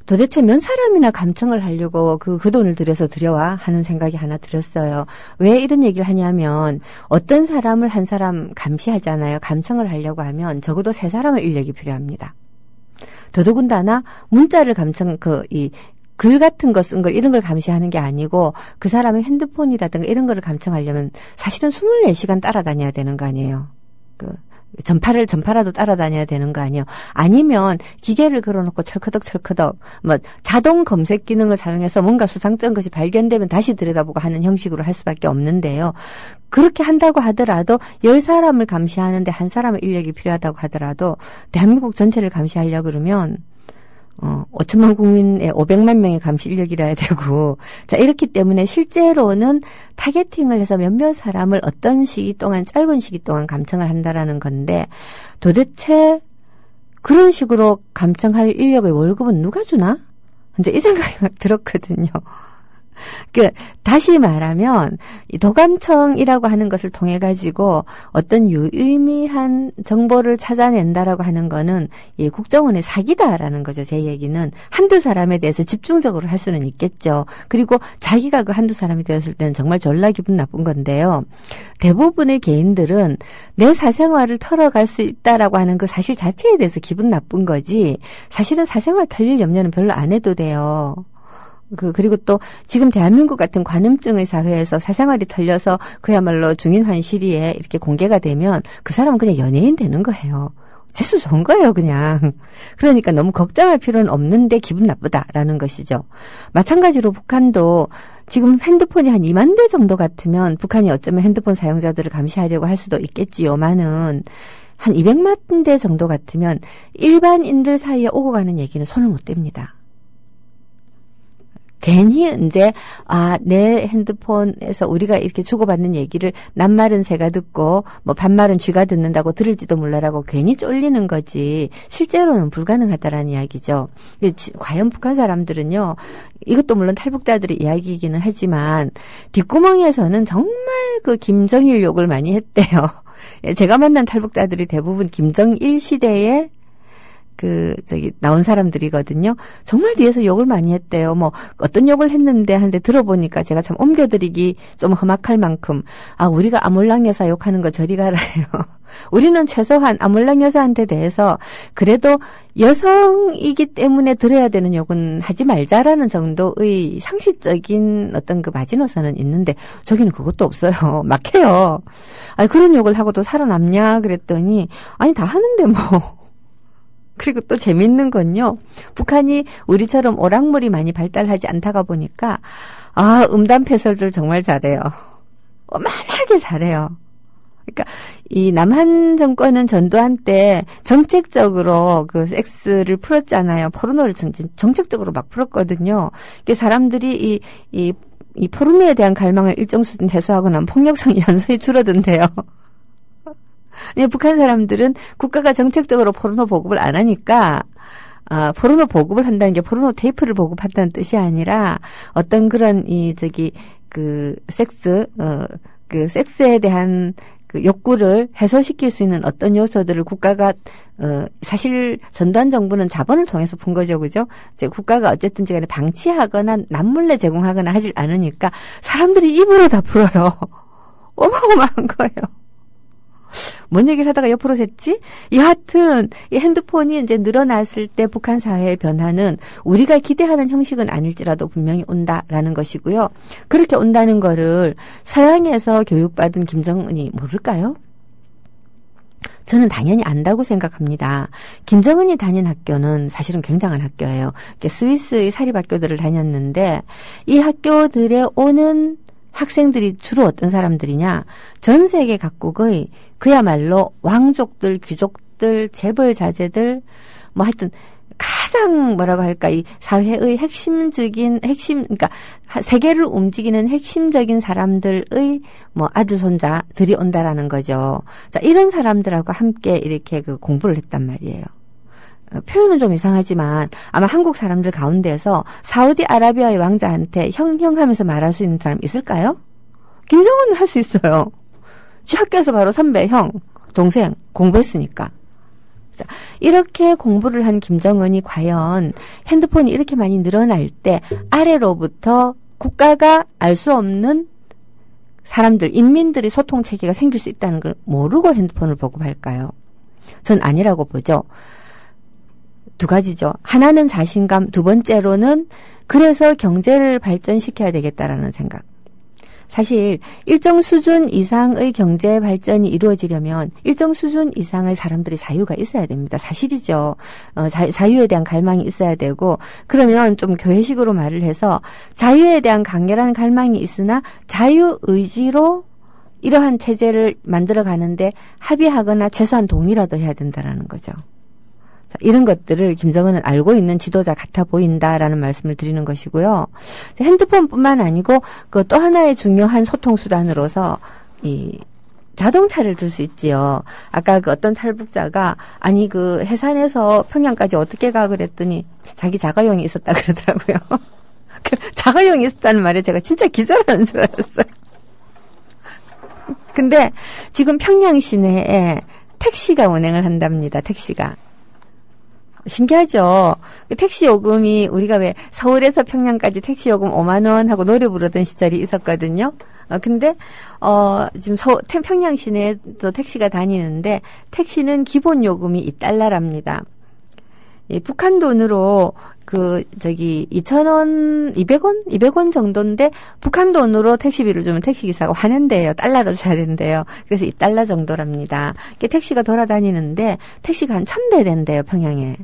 도대체 몇 사람이나 감청을 하려고 그 돈을 들여와 하는 생각이 하나 들었어요. 왜 이런 얘기를 하냐면 어떤 사람을 한 사람 감시하잖아요. 감청을 하려고 하면 적어도 3사람의 인력이 필요합니다. 더더군다나 문자를 글 같은 거 쓴 걸 이런 걸 감시하는 게 아니고 그 사람의 핸드폰이라든가 이런 거를 감청하려면 사실은 24시간 따라다녀야 되는 거 아니에요. 전파라도 따라다녀야 되는 거 아니에요. 아니면 기계를 걸어놓고 철커덕 자동 검색 기능을 사용해서 뭔가 수상쩍은 것이 발견되면 다시 들여다보고 하는 형식으로 할 수밖에 없는데요. 그렇게 한다고 하더라도 10사람을 감시하는데 한 사람의 인력이 필요하다고 하더라도 대한민국 전체를 감시하려고 그러면 5천만 국민의 500만 명의 감시 인력이라야 되고, 자, 이렇기 때문에 실제로는 타겟팅을 해서 몇몇 사람을 어떤 짧은 시기 동안 감청을 한다라는 건데, 도대체 그런 식으로 감청할 인력의 월급은 누가 주나? 이제 이 생각이 막 들었거든요. 다시 말하면, 이 도감청이라고 하는 것을 통해가지고 어떤 유의미한 정보를 찾아낸다라고 하는 거는 이 국정원의 사기다라는 거죠, 제 얘기는. 한두 사람에 대해서 집중적으로 할 수는 있겠죠. 그리고 자기가 그 한두 사람이 되었을 때는 정말 졸라 기분 나쁜 건데요. 대부분의 개인들은 내 사생활을 털어갈 수 있다라고 하는 그 사실 자체에 대해서 기분 나쁜 거지, 사실은 사생활 털릴 염려는 별로 안 해도 돼요. 그리고 또 지금 대한민국 같은 관음증의 사회에서 사생활이 털려서 그야말로 중인환 시리에 이렇게 공개가 되면 그 사람은 그냥 연예인 되는 거예요. 재수 좋은 거예요, 그냥. 그러니까 너무 걱정할 필요는 없는데 기분 나쁘다라는 것이죠. 마찬가지로 북한도 지금 핸드폰이 한 2만 대 정도 같으면 북한이 어쩌면 핸드폰 사용자들을 감시하려고 할 수도 있겠지요만은 한 200만 대 정도 같으면 일반인들 사이에 오고 가는 얘기는 손을 못 댑니다. 괜히 이제 내 핸드폰에서 우리가 이렇게 주고받는 얘기를 낱말은 새가 듣고 반말은 쥐가 듣는다고 들을지도 몰라라고 괜히 쫄리는 거지 실제로는 불가능하다라는 이야기죠. 과연 북한 사람들은요, 이것도 물론 탈북자들의 이야기이기는 하지만 뒷구멍에서는 정말 그 김정일 욕을 많이 했대요. 제가 만난 탈북자들이 대부분 김정일 시대에 나온 사람들이거든요. 정말 뒤에서 욕을 많이 했대요. 뭐, 어떤 욕을 했는데 하는데 들어보니까 제가 참 옮겨드리기 좀 험악할 만큼, 우리가 아몰랑 여사 욕하는 거 저리 가라요. 우리는 최소한 아몰랑 여사한테 대해서 그래도 여성이기 때문에 들어야 되는 욕은 하지 말자라는 정도의 상식적인 어떤 그 마지노선은 있는데, 저기는 그것도 없어요. 막 해요. 그런 욕을 하고도 살아남냐? 그랬더니, 다 하는데 뭐. 그리고 또 재밌는 건요. 북한이 우리처럼 오락물이 많이 발달하지 않다가 보니까 음담패설들 정말 잘해요. 어마어마하게 잘해요. 그러니까 이 남한 정권은 전두환 때 정책적으로 그 섹스를 풀었잖아요. 포르노를 정책적으로 막 풀었거든요. 이게 사람들이 이 포르노에 대한 갈망을 일정 수준 해소하고 나면 폭력성이 연소히 줄어든대요. 북한 사람들은 국가가 정책적으로 포르노 보급을 안 하니까, 포르노 보급을 한다는 게 포르노 테이프를 보급한다는 뜻이 아니라, 어떤 그런, 섹스에 대한 그 욕구를 해소시킬 수 있는 어떤 요소들을 국가가, 사실 전두환 정부는 자본을 통해서 푼 거죠, 그죠? 이제 국가가 어쨌든지 간에 방치하거나 남몰래 제공하거나 하질 않으니까 사람들이 입으로 다 풀어요. 어마어마한 거예요. 뭔 얘기를 하다가 옆으로 샜지? 여하튼 이 핸드폰이 이제 늘어났을 때 북한 사회의 변화는 우리가 기대하는 형식은 아닐지라도 분명히 온다라는 것이고요. 그렇게 온다는 거를 서양에서 교육받은 김정은이 모를까요? 저는 당연히 안다고 생각합니다. 김정은이 다닌 학교는 사실은 굉장한 학교예요. 스위스의 사립학교들을 다녔는데 이 학교들에 오는 학생들이 주로 어떤 사람들이냐? 전 세계 각국의 그야말로 왕족들, 귀족들, 재벌 자제들, 뭐 하여튼 가장 뭐라고 할까, 이 사회의 그러니까 세계를 움직이는 핵심적인 사람들의 뭐 아들, 손자들이 온다라는 거죠. 자, 이런 사람들하고 함께 이렇게 공부를 했단 말이에요. 표현은 좀 이상하지만 아마 한국 사람들 가운데서 사우디아라비아의 왕자한테 형 하면서 말할 수 있는 사람 있을까요? 김정은은 할 수 있어요. 지 학교에서 바로 선배, 형, 동생 공부했으니까. 자, 이렇게 공부를 한 김정은이 과연 핸드폰이 이렇게 많이 늘어날 때 아래로부터 국가가 알 수 없는 사람들, 인민들의 소통 체계가 생길 수 있다는 걸 모르고 핸드폰을 보급할까요? 전 아니라고 보죠. 두 가지죠. 하나는 자신감, 두 번째로는 그래서 경제를 발전시켜야 되겠다라는 생각. 사실 일정 수준 이상의 경제 발전이 이루어지려면 일정 수준 이상의 사람들이 자유가 있어야 됩니다. 사실이죠. 자유에 대한 갈망이 있어야 되고, 그러면 좀 교회식으로 말을 해서 자유에 대한 강렬한 갈망이 있으나 자유의지로 이러한 체제를 만들어 가는데 합의하거나 최소한 동의라도 해야 된다라는 거죠. 자, 이런 것들을 김정은은 알고 있는 지도자 같아 보인다라는 말씀을 드리는 것이고요. 핸드폰뿐만 아니고 그 또 하나의 중요한 소통 수단으로서 이 자동차를 들 수 있지요. 아까 그 어떤 탈북자가 아니 그 해산에서 평양까지 어떻게 가 그랬더니 자기 자가용이 있었다 그러더라고요. 자가용이 있었다는 말에 제가 진짜 기절하는 줄 알았어요. 근데 지금 평양 시내에 택시가 운행을 한답니다. 택시가. 신기하죠. 택시 요금이 우리가 왜 서울에서 평양까지 택시 요금 5만 원 하고 노래 부르던 시절이 있었거든요. 근데 지금 평양 시내에도 택시가 다니는데 택시는 기본 요금이 $2랍니다. 북한 돈으로 2,000원, 200원 정도인데 북한 돈으로 택시비를 주면 택시기사가 화낸대요. 달러로 줘야 된대요. 그래서 $2 정도랍니다. 택시가 돌아다니는데 택시가 한 1,000대 된대요, 평양에.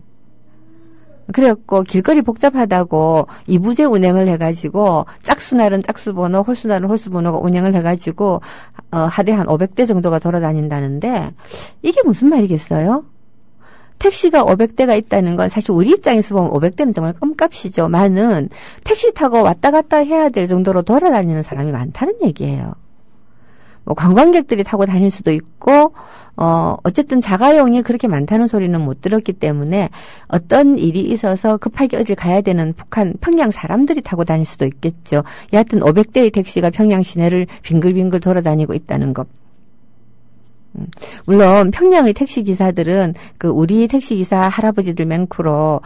그래갖고 길거리 복잡하다고 이부제 운행을 해가지고 짝수날은 짝수번호, 홀수날은 홀수번호가 운행을 해가지고 하루에 한 500대 정도가 돌아다닌다는데 이게 무슨 말이겠어요? 택시가 500대가 있다는 건 사실 우리 입장에서 보면 500대는 정말 껌값이죠. 많은 택시 타고 왔다 갔다 해야 될 정도로 돌아다니는 사람이 많다는 얘기예요. 뭐 관광객들이 타고 다닐 수도 있고 어쨌든 자가용이 그렇게 많다는 소리는 못 들었기 때문에 어떤 일이 있어서 급하게 어딜 가야 되는 평양 사람들이 타고 다닐 수도 있겠죠. 여하튼 500대의 택시가 평양 시내를 빙글빙글 돌아다니고 있다는 것. 물론 평양의 택시기사들은 그 우리 택시기사 할아버지들 맹크로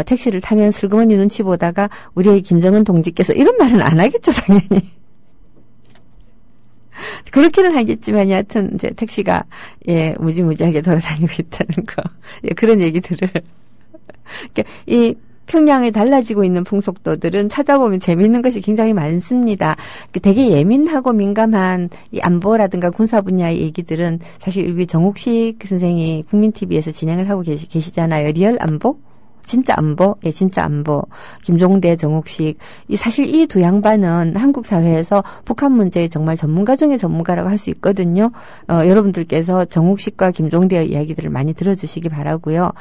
택시를 타면 슬그머니 눈치 보다가 우리의 김정은 동지께서 이런 말은 안 하겠죠, 당연히. 그렇게는 하겠지만 여하튼 이제 택시가 무지무지하게 돌아다니고 있다는 거. 그런 얘기들을 이 평양에 달라지고 있는 풍속도들은 찾아보면 재미있는 것이 굉장히 많습니다. 되게 예민하고 민감한 이 안보라든가 군사 분야의 얘기들은 사실 여기 정옥식 선생이 국민TV에서 진행을 하고 계시잖아요. 리얼 안보? 진짜 안보? 예, 진짜 안보. 김종대, 정옥식. 사실 이 두 양반은 한국 사회에서 북한 문제의 정말 전문가 중의 전문가라고 할 수 있거든요. 여러분들께서 정옥식과 김종대의 이야기들을 많이 들어주시기 바라고요.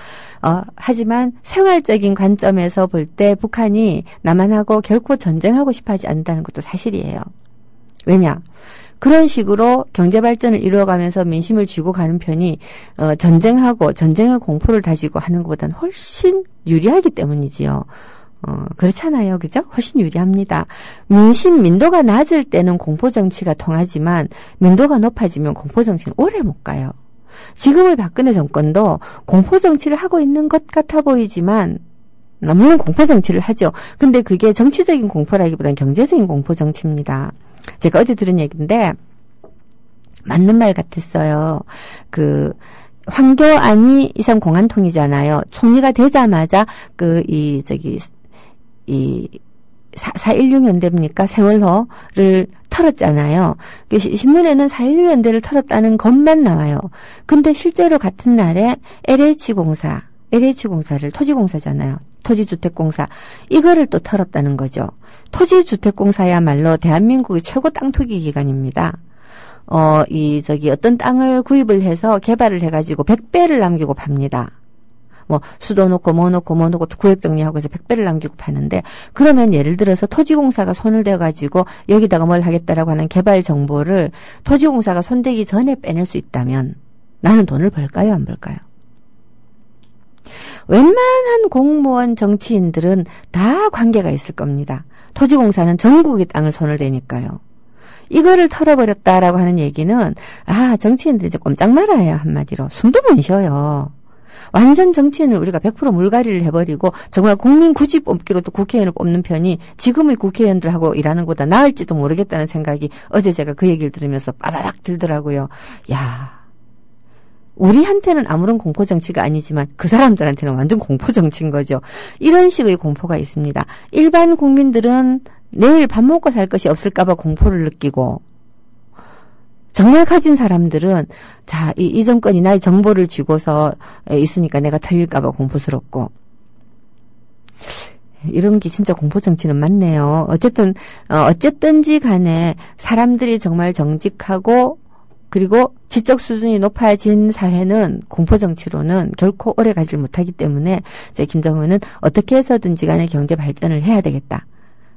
하지만 생활적인 관점에서 볼 때 북한이 남한하고 결코 전쟁하고 싶어 하지 않는다는 것도 사실이에요. 왜냐? 그런 식으로 경제 발전을 이루어가면서 민심을 쥐고 가는 편이 전쟁하고 전쟁의 공포를 다지고 하는 것보다는 훨씬 유리하기 때문이지요. 그렇잖아요. 그죠? 훨씬 유리합니다. 민도가 낮을 때는 공포정치가 통하지만 민도가 높아지면 공포정치는 오래 못 가요. 지금의 박근혜 정권도 공포정치를 하고 있는 것 같아 보이지만 물론 공포정치를 하죠. 근데 그게 정치적인 공포라기보다는 경제적인 공포정치입니다. 제가 어제 들은 얘기인데 맞는 말 같았어요. 황교안이 이상 공안통이잖아요. 총리가 되자마자 4.16연대입니까? 세월호를 털었잖아요. 신문에는 4.16연대를 털었다는 것만 나와요. 근데 실제로 같은 날에 LH공사를 토지공사잖아요. 토지주택공사. 이거를 또 털었다는 거죠. 토지주택공사야말로 대한민국의 최고 땅 투기 기관입니다. 어떤 땅을 구입을 해서 개발을 해가지고 100배를 남기고 팝니다. 수도 놓고 뭐 놓고 구획 정리하고 해서 100배를 남기고 파는데, 그러면 예를 들어서 토지공사가 손을 대가지고 여기다가 뭘 하겠다라고 하는 개발 정보를 토지공사가 손대기 전에 빼낼 수 있다면 나는 돈을 벌까요, 안 벌까요? 웬만한 공무원 정치인들은 다 관계가 있을 겁니다. 토지공사는 전국의 땅을 손을 대니까요. 이거를 털어버렸다라고 하는 얘기는 정치인들이 이제 꼼짝 말아야 한마디로 숨도 못 쉬어요. 완전 정치인을 우리가 100% 물갈이를 해버리고 정말 국민 굳이 뽑기로 또 국회의원을 뽑는 편이 지금의 국회의원들하고 일하는 것보다 나을지도 모르겠다는 생각이 어제 제가 그 얘기를 들으면서 빠바박 들더라고요. 우리한테는 아무런 공포정치가 아니지만 그 사람들한테는 완전 공포정치인 거죠. 이런 식의 공포가 있습니다. 일반 국민들은 내일 밥 먹고 살 것이 없을까봐 공포를 느끼고, 정말 가진 사람들은 이 정권이 나의 정보를 쥐고서 있으니까 내가 털릴까봐 공포스럽고, 이런 게 진짜 공포정치는 맞네요. 어쨌든지 간에 사람들이 정말 정직하고 그리고 지적 수준이 높아진 사회는 공포정치로는 결코 오래 가지를 못하기 때문에 김정은은 어떻게 해서든지 간에 경제 발전을 해야 되겠다.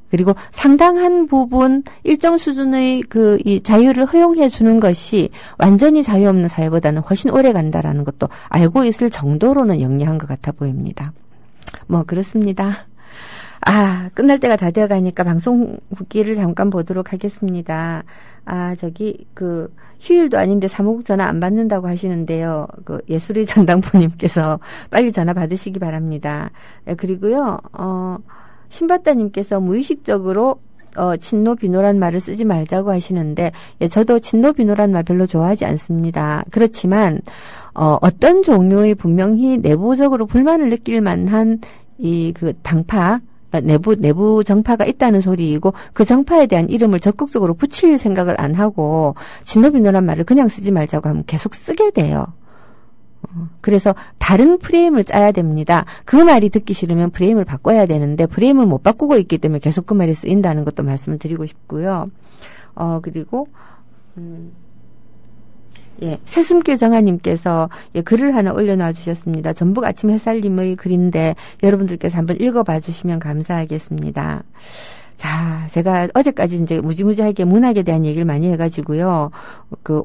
그리고 상당한 부분 일정 수준의 이 자유를 허용해 주는 것이 완전히 자유 없는 사회보다는 훨씬 오래 간다라는 것도 알고 있을 정도로는 영리한 것 같아 보입니다. 그렇습니다. 끝날 때가 다 되어 가니까 방송 후기를 잠깐 보도록 하겠습니다. 휴일도 아닌데 사무국 전화 안 받는다고 하시는데요. 예술의 전당포님께서 빨리 전화 받으시기 바랍니다. 그리고요, 신바따님께서 무의식적으로 친노 비노란 말을 쓰지 말자고 하시는데, 저도 친노 비노란 말 별로 좋아하지 않습니다. 그렇지만 어떤 종류의 분명히 내부적으로 불만을 느낄 만한 당파, 내부 정파가 있다는 소리이고, 그 정파에 대한 이름을 적극적으로 붙일 생각을 안 하고 진노비노란 말을 그냥 쓰지 말자고 하면 계속 쓰게 돼요. 그래서 다른 프레임을 짜야 됩니다. 그 말이 듣기 싫으면 프레임을 바꿔야 되는데 프레임을 못 바꾸고 있기 때문에 계속 그 말이 쓰인다는 것도 말씀을 드리고 싶고요. 그리고 새숨길 정아님께서 글을 하나 올려놔 주셨습니다. 전북 아침 햇살님의 글인데 여러분들께서 한번 읽어봐 주시면 감사하겠습니다. 제가 어제까지 이제 무지무지하게 문학에 대한 얘기를 많이 해가지고요.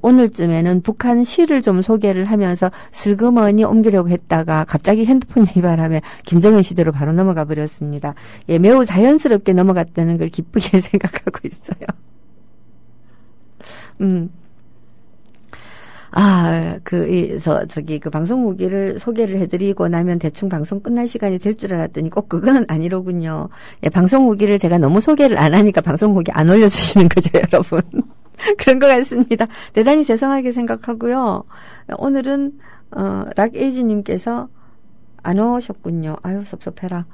오늘쯤에는 북한 시를 좀 소개를 하면서 슬그머니 옮기려고 했다가 갑자기 핸드폰 위반하며 김정은 시대로 바로 넘어가 버렸습니다. 매우 자연스럽게 넘어갔다는 걸 기쁘게 생각하고 있어요. 그 방송 후기를 소개를 해드리고 나면 대충 방송 끝날 시간이 될 줄 알았더니 꼭 그건 아니로군요. 예, 방송 후기를 제가 너무 소개를 안 하니까 방송 후기 안 올려주시는 거죠, 여러분. 그런 것 같습니다. 대단히 죄송하게 생각하고요. 오늘은, 락에이지님께서 안 오셨군요. 아유, 섭섭해라.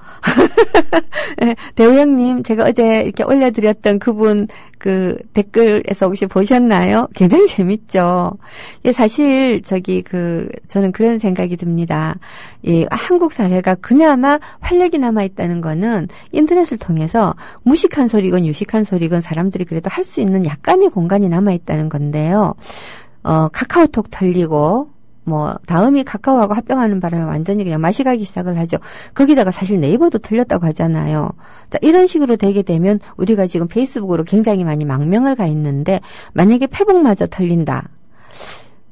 네, 대우형님, 제가 어제 이렇게 올려드렸던 그분 그 댓글에서 혹시 보셨나요? 굉장히 재밌죠? 예, 사실, 저는 그런 생각이 듭니다. 예, 한국 사회가 그나마 활력이 남아있다는 거는 인터넷을 통해서 무식한 소리건 유식한 소리건 사람들이 그래도 할 수 있는 약간의 공간이 남아있다는 건데요. 카카오톡 털리고, 다음이 카카오하고 합병하는 바람에 완전히 그냥 맛이 가기 시작을 하죠. 거기다가 사실 네이버도 틀렸다고 하잖아요. 자, 이런 식으로 되게 되면 우리가 지금 페이스북으로 굉장히 많이 망명을 가 있는데 만약에 페북마저 틀린다.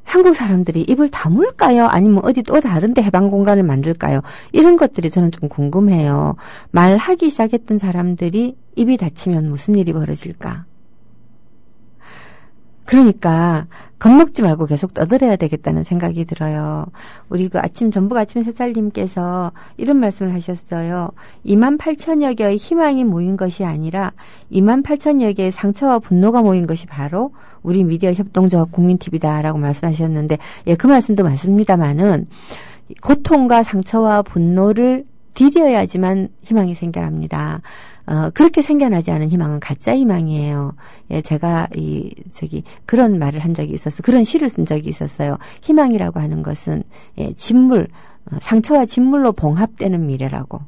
한국 사람들이 입을 다물까요? 아니면 어디 또 다른데 해방 공간을 만들까요? 이런 것들이 저는 좀 궁금해요. 말하기 시작했던 사람들이 입이 닫히면 무슨 일이 벌어질까? 그러니까 겁먹지 말고 계속 떠들어야 되겠다는 생각이 들어요. 우리 전북 아침 햇살님께서 이런 말씀을 하셨어요. 28,000여 개의 희망이 모인 것이 아니라 28,000여 개의 상처와 분노가 모인 것이 바로 우리 미디어 협동조합 국민TV다라고 말씀하셨는데, 예, 그 말씀도 맞습니다만은 고통과 상처와 분노를 뒤져야지만 희망이 생겨납니다. 그렇게 생겨나지 않은 희망은 가짜 희망이에요. 예, 제가 그런 말을 한 적이 있어서, 그런 시를 쓴 적이 있었어요. 희망이라고 하는 것은, 예, 상처와 진물로 봉합되는 미래라고.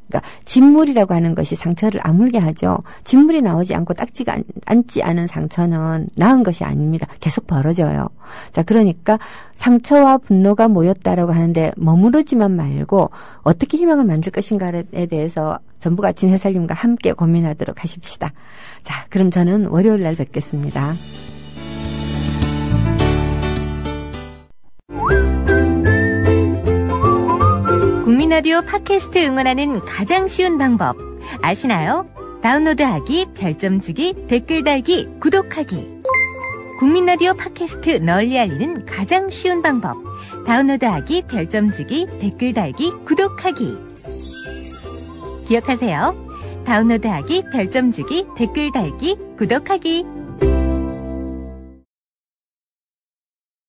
그러니까 진물이라고 하는 것이 상처를 아물게 하죠. 진물이 나오지 않고 딱지가 앉지 않은 상처는 나은 것이 아닙니다. 계속 벌어져요. 자, 그러니까 상처와 분노가 모였다라고 하는데 머무르지만 말고 어떻게 희망을 만들 것인가에 대해서 전북 아침 햇살님과 함께 고민하도록 하십시다. 자, 그럼 저는 월요일 날 뵙겠습니다. 국민라디오 팟캐스트 응원하는 가장 쉬운 방법 아시나요? 다운로드하기, 별점 주기, 댓글 달기, 구독하기. 국민라디오 팟캐스트 널리 알리는 가장 쉬운 방법. 다운로드하기, 별점 주기, 댓글 달기, 구독하기. 기억하세요. 다운로드하기, 별점 주기, 댓글 달기, 구독하기.